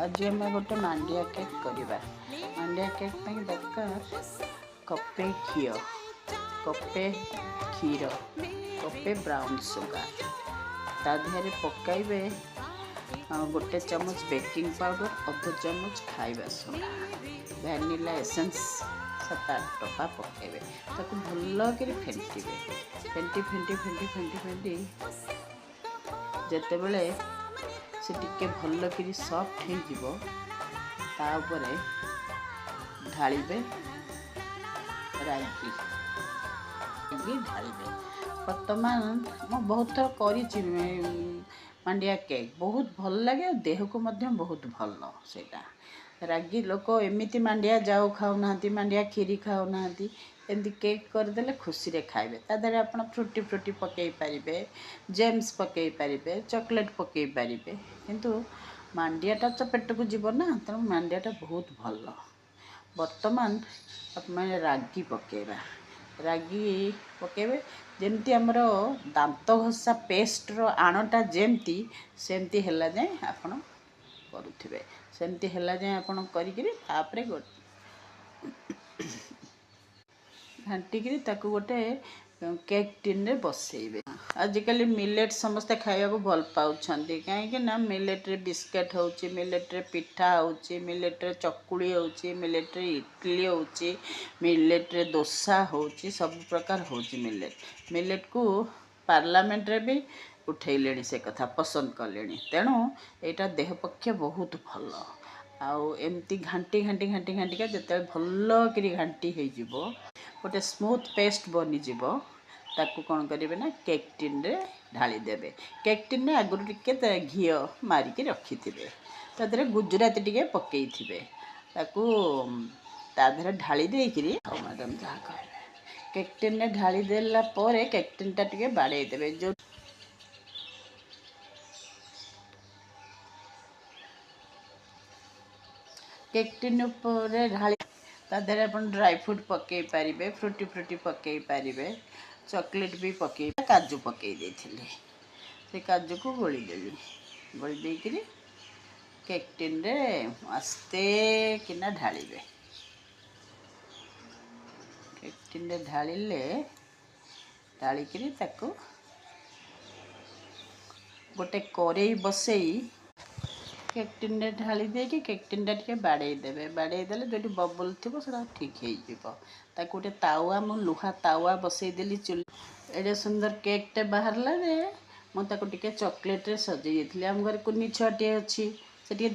आज आम गोटे मांडिया केक करवा। मांडिया केक दरकार कपे घी, कपे क्षीर, कपे ब्राउन सुगर, तादेहरे पकाइबे गोटे चमच बेकिंग पाउडर, अध चमच खाइबा सोडा, वैनिला एसेंस 7-8 टपा पकाइबे। ताकू भल कर फेंटिबे। फेंटी फेंटी फेंटी फेंटी फेंटी जेतेबेले से टिके भल कर सॉफ्ट हो जिवो, ताऊपरे ढालिबे रागी ढालिबे। वर्तमान मु बहुत थर करी मांडिया केक, बहुत भल लगे, देह को मध्य बहुत भल। सेटा रागी लोक एमती मांडिया जाऊ खाऊना, मांडिया खीरी खाऊना, एमती केक करदेले खुशी रे खाइबे। तादरे आपण फ्रुटी फ्रुटी पकई पारिबे, जेम्स पकई पारिबे, चॉकलेट पकई पारिबे, किंतु मांडियाटा तो पेट को जीव ना, तेणु मांडियाटा बहुत भल। वर्तमान आप रागी पकेबा, रागी पकेबे जेमती हमरो दांत घसा पेस्ट रो आणटा जेमती सेमती हेला जाए आपण करूथिबे। सेमती हेला जाए आपण करिकरी तापरे घांटिकी ताकू गोटे केक टिन रे बसैबे। आजिकल मिलेट समस्ते खाया को भल पाउछंदी, कहीं ना मिलेट रे बिस्केट होउची, मिलेट रे पिठा होउची, मिलेट रे चकुली होउची, मिलेट रे इडली होउची, मिलेट रे डोसा होउची, सब प्रकार होउची। मिलेट को पार्लियामेंट रे भी उठैलेनी, से कथा पसंद कलेनी। तेणु एटा देह पक्ष बहुत भल। आउ एमती घांटी घांटी घांटी घांटिका जिते भल करी घांटी हो जिवो, गोटे स्मूथ पेस्ट बनी जिवो, ताकू कौन करेंगे ना केक टिन रे ढाली देबे। केक टिन रे आगुरी टिके घी मारिकी रखिथिबे, तादरे गुजराती टिके पकई थिबे, ताकू तादरे ढाली देइकिरी मैडम जहाँ कहबे केक टिन रे ढाली देला पोरे केक टिन टा टिके बाड़े देबे। जो केक टिन ऊपर ढाली तादरे अपन ड्राई फ्रूट पकई पारिबे, फ्रुटी फ्रुटी पकई पारिबे, चॉकलेट भी पकई, काजू पकई देथिले, से काजू को गोली देली, गोली देइकिरी केक टिन रे आस्ते किना ढालिबे। केक टिन रे ढालिले ढालिकिरी ताकू गोटे करेई बसई केक टिन रे ढाली देकी केक टिन टा टिके बाड़े देबे। बाड़े देले जोटी बबल थिबो सेटा ठीक हे जिवो। ताकू गोटे तावा मु लुहा तावा बसई देली चुली। एडे सुंदर केक टे बाहरला रे मु ताकू टिके चॉकलेट रे सजई देथिले। हम घर कुनी छुआटे अछि, से टिके